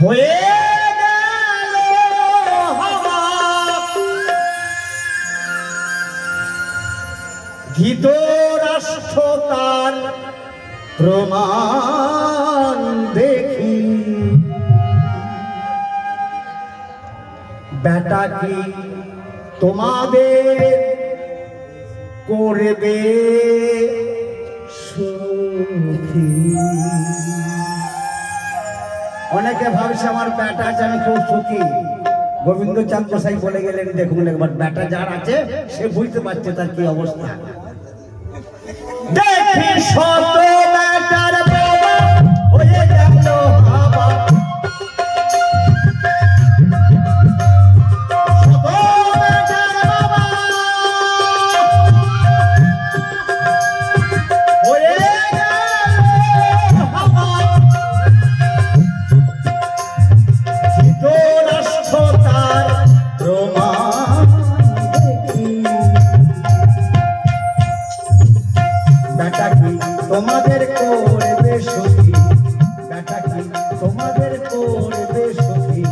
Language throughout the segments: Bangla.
হয়ে গেল হাওয়া ধৃতরাষ্ট্র তার প্রমাণ দেখি বেটা কি তোমাদের করবে সুখী। অনেকে ভাবছে আমার বেটা আছে আমি খুব সুখী। গোবিন্দ চাঁদ গোসাই বলে গেলেন দেখুন একবার বেটা যার আছে সে বুঝতে পারছে তার কি অবস্থা। দেখি শত বেটার বাবা হয়ে গেল হাওয়া তোমাদের করবে সুখী, বেটা কি তোমাদের করবে সুখী।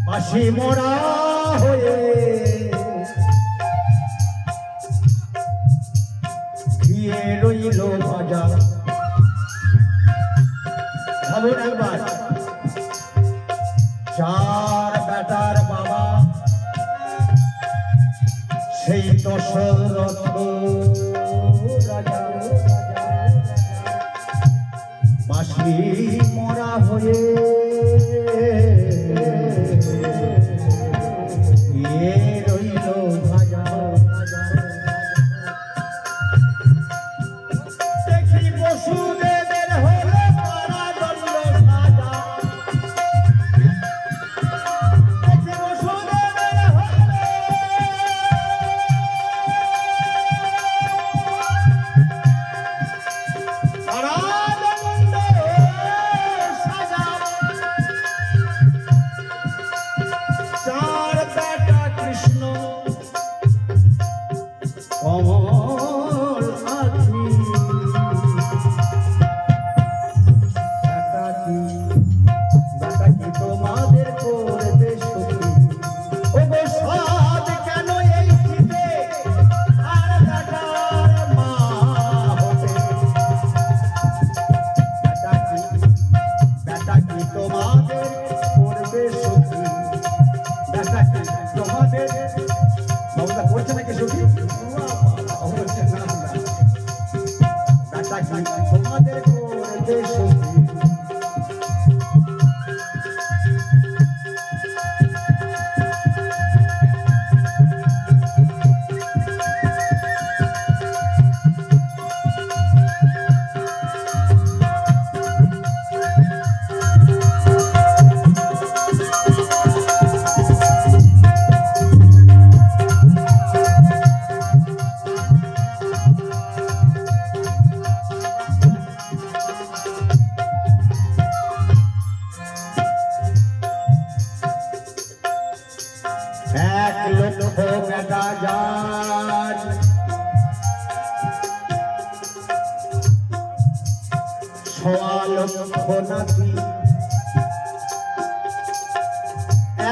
মাসি মোরা হয়ে ঘিয়ে রইল ভাজা। ভাবুন একবার চার বেটার বাবা সেই দশরথ রাজা মাসি মোরা হয়ে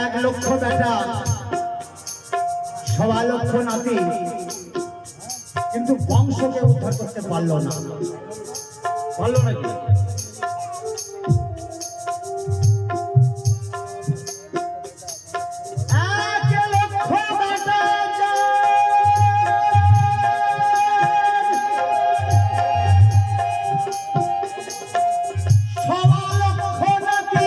এক লক্ষ বেটা সওয়া লক্ষ নাতি কিন্তু বংশকে উদ্ধার করতে পারলো না। পারলো নাকি? সওয়া লক্ষ নাতি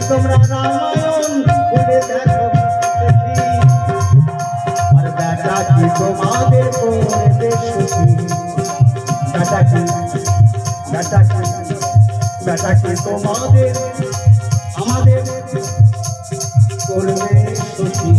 তোমরা রামায়ণ খুলে দেখো আর বেটা কি তোমাদের করবে সুখী বেটা কি বেটা কি বেটা কি তোমাদের আমাদের করবে সুখী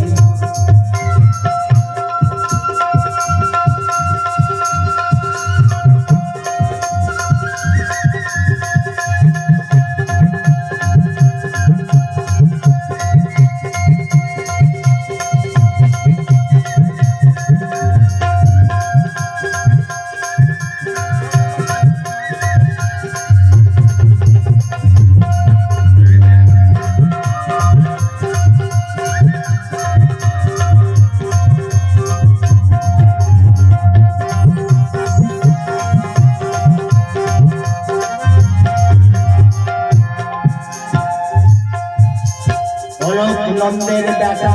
নন্দের বেটা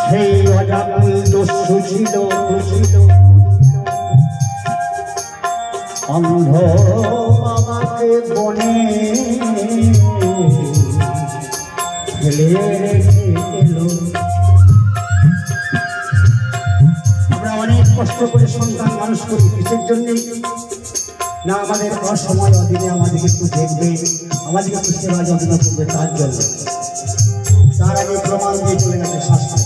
সেই অজামূল দস্যু ছিল অন্ধ বাবাকে বনে ফেলে রেখে এলো। আমরা অনেক কষ্ট করে সন্তান মানুষ করি কিসের জন্যে না আমাদের অসময় অধীনে আমাদেরকে একটু দেখবে আমাদেরকে একটু সেবা যত্ন করবে তার জন্য তার আগে প্রমাণ দিয়ে চলে গেছে শাস্ত্র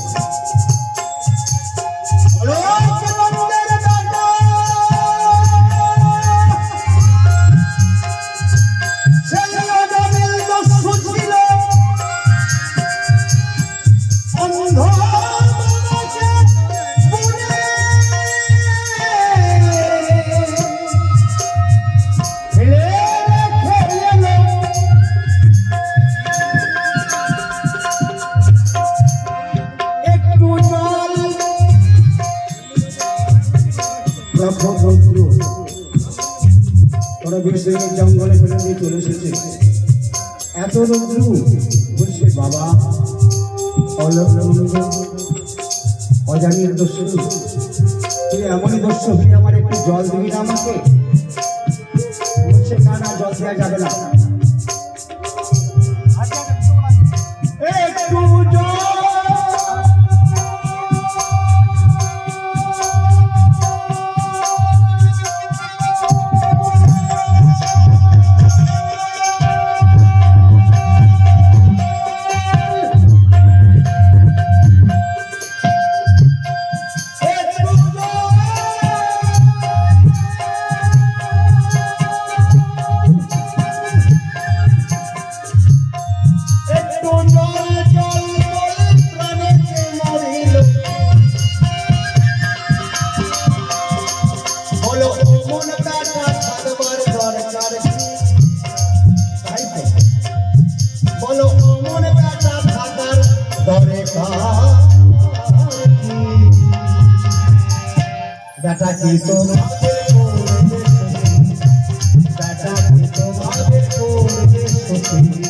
জঙ্গলে ফেলে দিয়ে চলে এসেছে এত রৌদ্র বলছে বাবা অজানির দস্যু তুই এমনই দস্যু হয়ে আমার একটু জল দিবি না আমাকে বলছে না না জল দেওয়া যাবে না একটু জল बेटा की तो बेटा की तो भावे कोरे सुखी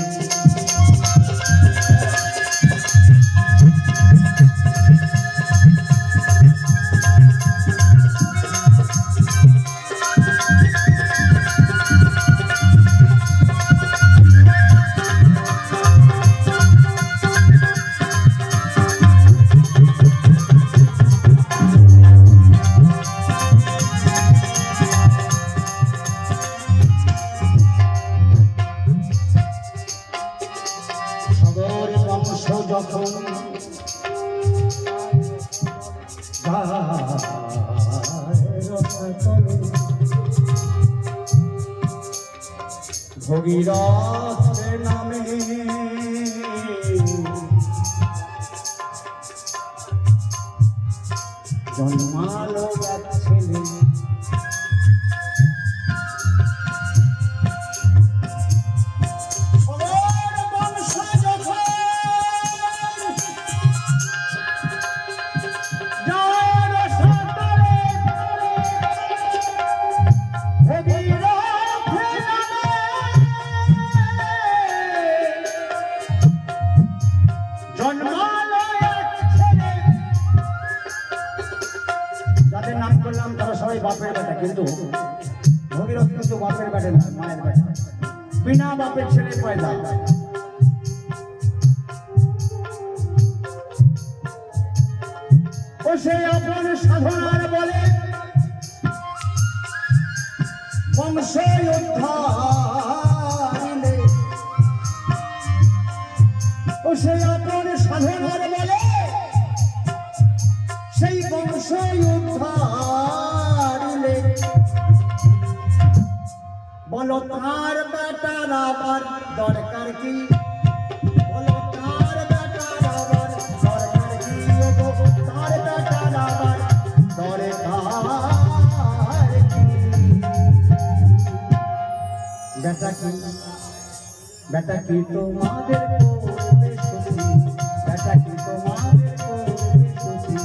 ভগীরথ নামে জন্মালো এক ছেলে বাপের বেটা কিন্তু ভগীরথ কিন্তু বাপের বেটা না মায়ের বেটা বিনা বাপের ছেলে পয়দা। ও সে আপন সাধনার বলে বংশ উদ্ধারিলে, ও সে আপন সাধনার বলে সেই বংশ উদ্ধারিলে, বলো তার বেটার আবার দরকার কি, বলো তার বেটার আবার দরকার কি, তার বেটার আবার দরকার কি। বেটা কি তোমাদের করবে সুখী, বেটা কি তোমাদের করবে সুখী।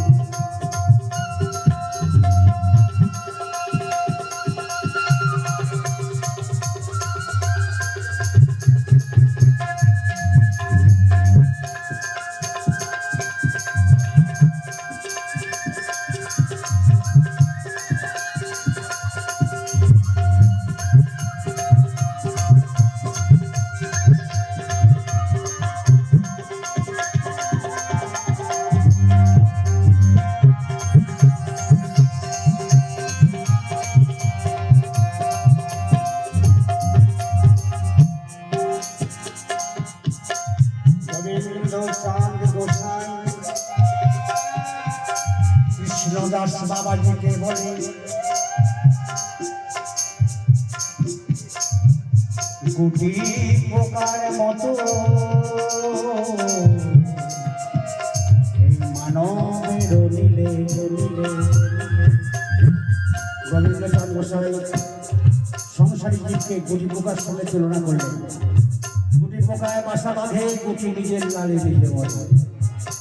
চাঁদ গোসাই কৃষ্ণদাস বাবাজিকে বলে গুটি পোকার মতো এই মানবের নীলে নীলে। গোবিন্দচাঁদ গোসাই সংসারী জীবকে গুটি পোকার সঙ্গে তুলনা করলেন। গুটি পোকায় বাসা বাঁধে, গুটি নিজের লালে নিজে মরে।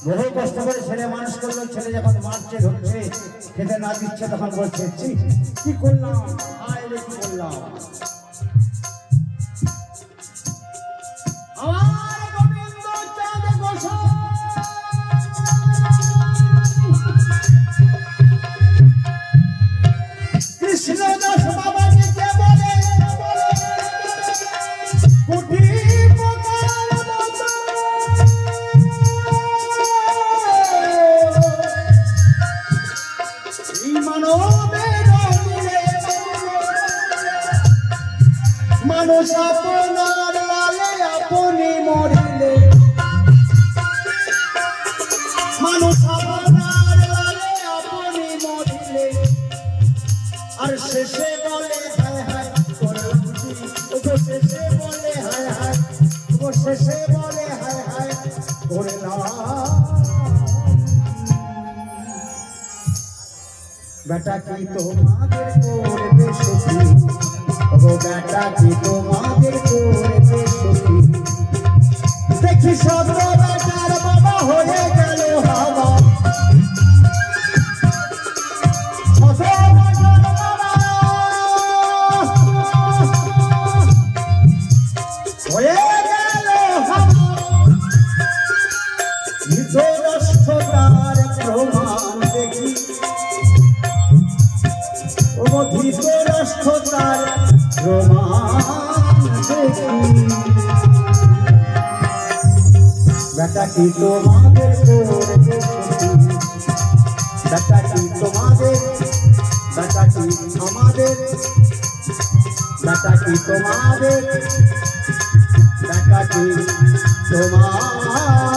বহু কষ্ট করে ছেলে মানুষ করলো, ছেলে যখন মারছে ধরছে খেতে না দিচ্ছে তখন বলছে কি করলাম, আইলে কি করলাম। আমার গোবিন্দচাঁদ গোসাই কৃষ্ণদাস বাবাজিকে বলে গুটি মানুষ আপনার লালে আপনি মরিলে, মানুষ আপনার লালে আপনি মরিলে, আর শেষে বলে হায় হায় করলাম কি, শেষে বলে হায় হায়, শেষে বলে হায় হায় করলাম। বেটা কি তোমাদের করবে সুখী, ও বেটা কি তোমাদের করবে সুখী। দেখি শত বেটার বাবা হয়ে গেল হাওয়া, শত বেটার বাবা হয়ে গেল হাওয়া। ধৃতরাষ্ট্রতার প্রমাণ দেখি, ও ধৃতরাষ্ট্রতার প্রমাণ দেখি। বেটা কি তোমাদের করবে সুখী, বেটা কি তোমাদের, বেটা কি আমাদের, বেটা কি তোমাদের, বেটা কি তোমার।